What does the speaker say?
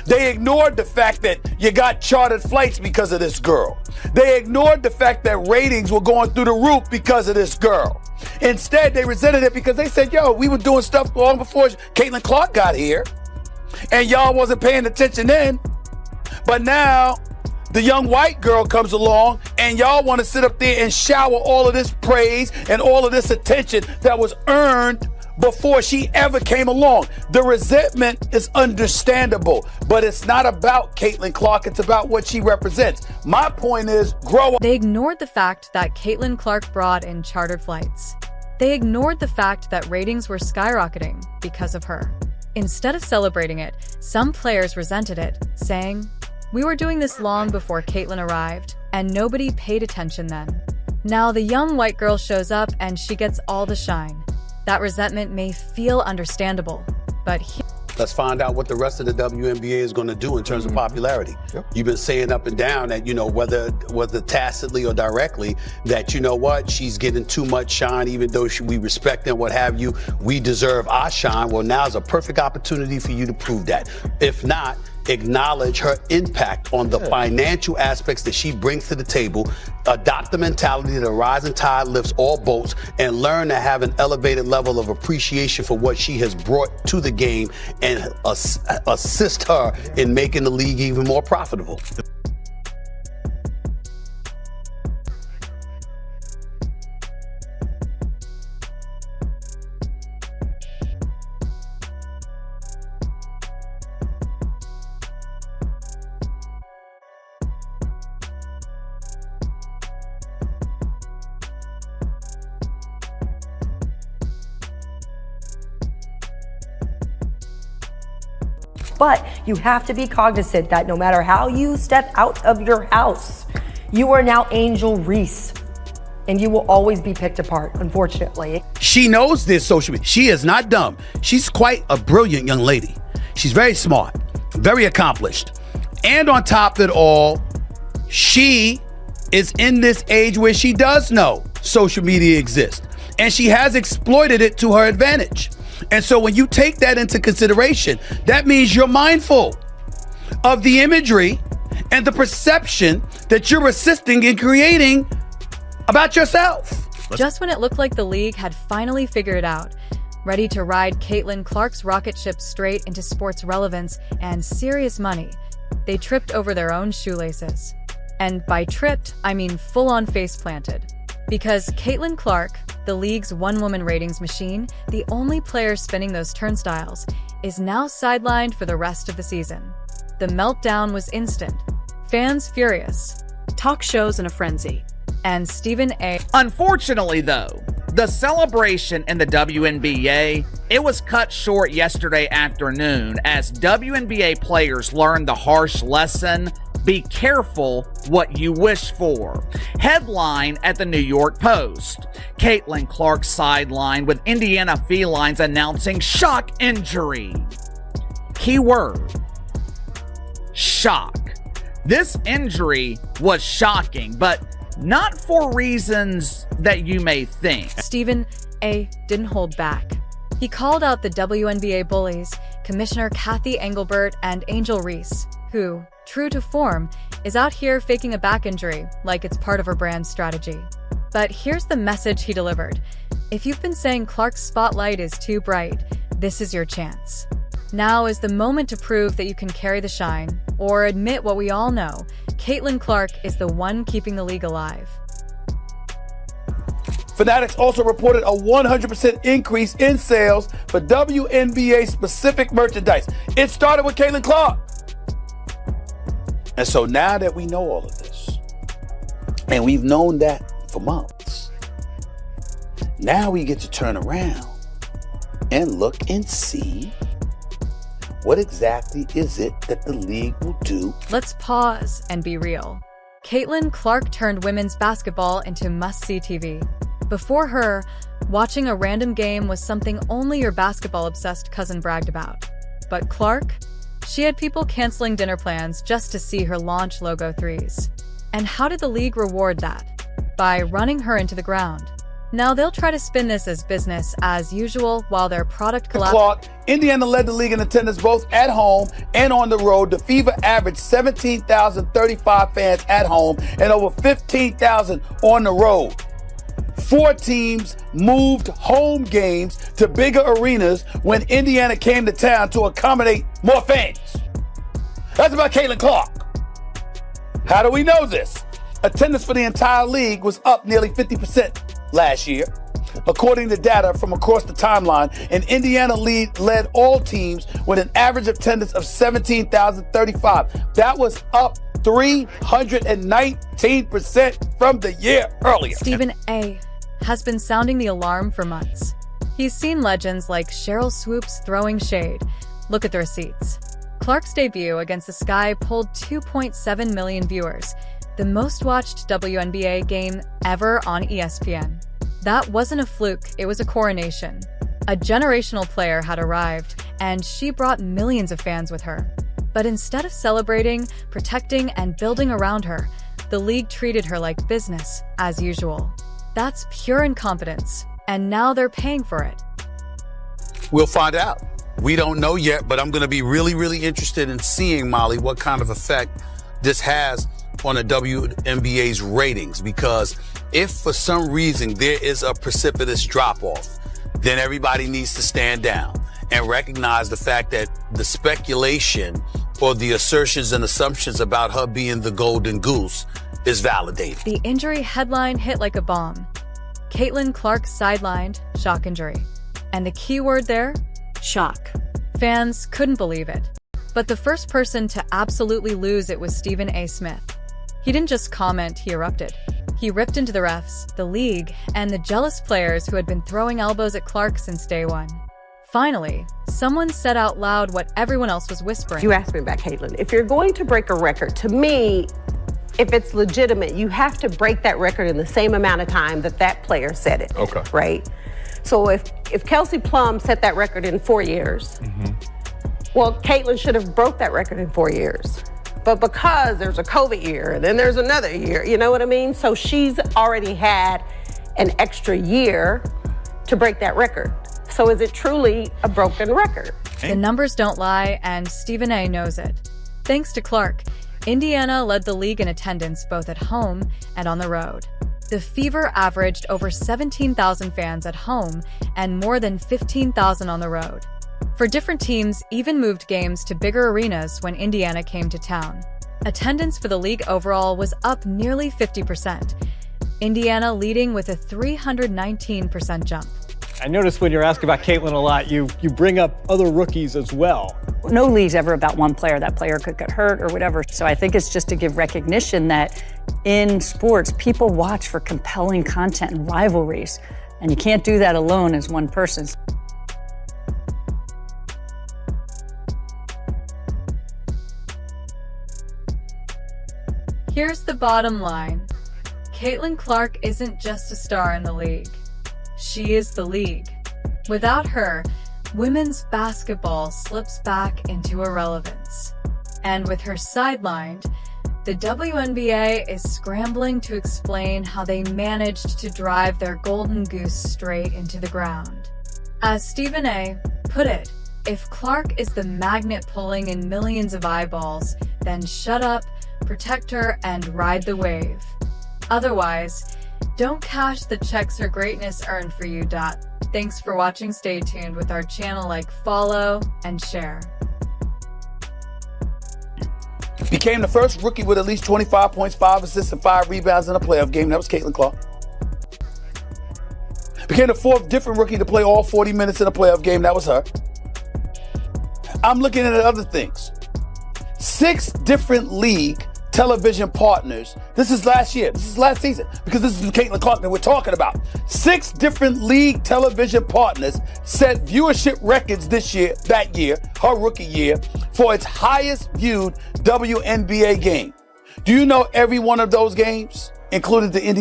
They ignored the fact that you got chartered flights because of this girl. They ignored the fact that ratings were going through the roof because of this girl. Instead, they resented it because they said, yo, we were doing stuff long before Caitlin Clark got here, and y'all wasn't paying attention then. But now the young white girl comes along and y'all want to sit up there and shower all of this praise and all of this attention that was earned before she ever came along. The resentment is understandable, but it's not about Caitlin Clark. It's about what she represents. My point is, grow up. They ignored the fact that Caitlin Clark brought in chartered flights. They ignored the fact that ratings were skyrocketing because of her. Instead of celebrating it, some players resented it, saying, "We were doing this long before Caitlin arrived, and nobody paid attention then." Now the young white girl shows up and she gets all the shine. That resentment may feel understandable, but let's find out what the rest of the WNBA is going to do in terms of popularity. Yep. You've been saying up and down that, whether tacitly or directly, that, she's getting too much shine, even though we respect and what have you. We deserve our shine. Well, now's a perfect opportunity for you to prove that. If not, acknowledge her impact on the financial aspects that she brings to the table, adopt the mentality that a rising tide lifts all boats, and learn to have an elevated level of appreciation for what she has brought to the game and assist her in making the league even more profitable. But you have to be cognizant that no matter how you step out of your house, you are now Angel Reese. And you will always be picked apart, unfortunately. She knows this social media. She is not dumb. She's quite a brilliant young lady. She's very smart, very accomplished. And on top of it all, she is in this age where she does know social media exists. And she has exploited it to her advantage. And so when you take that into consideration, that means you're mindful of the imagery and the perception that you're assisting in creating about yourself. Just when it looked like the league had finally figured it out, ready to ride Caitlin Clark's rocket ship straight into sports relevance and serious money, they tripped over their own shoelaces. And by tripped, I mean full-on face planted. Because Caitlin Clark, the league's one-woman ratings machine, the only player spinning those turnstiles, is now sidelined for the rest of the season. The meltdown was instant. Fans furious. Talk shows in a frenzy. And Stephen A. Unfortunately, though, the celebration in the WNBA, it was cut short yesterday afternoon as WNBA players learned the harsh lesson: be careful what you wish for. Headline at the New York Post: Caitlin Clark sidelined with Indiana Felines announcing shock injury. Keyword: shock. This injury was shocking, but not for reasons that you may think. Stephen A. didn't hold back. He called out the WNBA bullies, Commissioner Kathy Engelbert and Angel Reese, who, true to form, is out here faking a back injury like it's part of her brand strategy. But here's the message he delivered. If you've been saying Clark's spotlight is too bright, this is your chance. Now is the moment to prove that you can carry the shine, or admit what we all know: Caitlin Clark is the one keeping the league alive. Fanatics also reported a 100% increase in sales for WNBA specific merchandise. It started with Caitlin Clark. And so now that we know all of this, and we've known that for months, now we get to turn around and look and see what exactly is it that the league will do. Let's pause and be real. Caitlin Clark turned women's basketball into must-see TV. Before her, watching a random game was something only your basketball-obsessed cousin bragged about. But Clark? She had people canceling dinner plans just to see her launch logo threes. And how did the league reward that? By running her into the ground. Now they'll try to spin this as business as usual while their product collapses. Clark, Indiana led the league in attendance both at home and on the road. The Fever averaged 17,035 fans at home and over 15,000 on the road. 4 teams moved home games to bigger arenas when Indiana came to town to accommodate more fans. That's about Caitlin Clark. How do we know this? Attendance for the entire league was up nearly 50% last year. According to data from across the timeline, and Indiana led all teams with an average attendance of 17,035. That was up 319% from the year earlier. Stephen A. has been sounding the alarm for months. He's seen legends like Cheryl Swoops throwing shade. Look at the receipts. Clark's debut against the Sky pulled 2.7 million viewers, the most watched WNBA game ever on ESPN. That wasn't a fluke, it was a coronation. A generational player had arrived, and she brought millions of fans with her. But instead of celebrating, protecting, and building around her, the league treated her like business, as usual. That's pure incompetence, and now they're paying for it. We'll find out. We don't know yet, but I'm going to be really, really interested in seeing, Molly, what kind of effect this has on the WNBA's ratings, because if for some reason there is a precipitous drop-off, then everybody needs to stand down and recognize the fact that the speculation or the assertions and assumptions about her being the golden goose is validated. The injury headline hit like a bomb. Caitlin Clark sidelined, shock injury. And the key word there? Shock. Fans couldn't believe it. But the first person to absolutely lose it was Stephen A. Smith. He didn't just comment, he erupted. He ripped into the refs, the league, and the jealous players who had been throwing elbows at Clark since day one. Finally, someone said out loud what everyone else was whispering. You asked me about Caitlin. If you're going to break a record, to me, if it's legitimate, you have to break that record in the same amount of time that that player set it. Okay. Right? So if Kelsey Plum set that record in 4 years, well, Caitlin should have broke that record in 4 years. But because there's a COVID year and then there's another year, you know what I mean? So she's already had an extra year to break that record. So is it truly a broken record? The numbers don't lie, and Stephen A. knows it. Thanks to Clark, Indiana led the league in attendance both at home and on the road. The Fever averaged over 17,000 fans at home and more than 15,000 on the road. For different teams, even moved games to bigger arenas when Indiana came to town. Attendance for the league overall was up nearly 50%. Indiana leading with a 319% jump. I noticed when you're asking about Caitlin a lot, you bring up other rookies as well. No league's ever about one player. That player could get hurt or whatever. So I think it's just to give recognition that in sports, people watch for compelling content and rivalries. And you can't do that alone as one person. Here's the bottom line. Caitlin Clark isn't just a star in the league. She is the league. Without her, women's basketball slips back into irrelevance. And with her sidelined, the WNBA is scrambling to explain how they managed to drive their golden goose straight into the ground. As Stephen A. put it, if Clark is the magnet pulling in millions of eyeballs, then shut up, protect her, and ride the wave. Otherwise, don't cash the checks her greatness earned for you. Thanks for watching. Stay tuned with our channel, like, follow, and share. Became the first rookie with at least 25 points, 5 assists, and 5 rebounds in a playoff game. That was Caitlin Clark. Became the 4th different rookie to play all 40 minutes in a playoff game. That was her. I'm looking at other things. 6 different league television partners. This is last year. This is last season, because this is Caitlin Clark that we're talking about. 6 different league television partners set viewership records that year, her rookie year, for its highest viewed WNBA game. Do you know every one of those games included the Indiana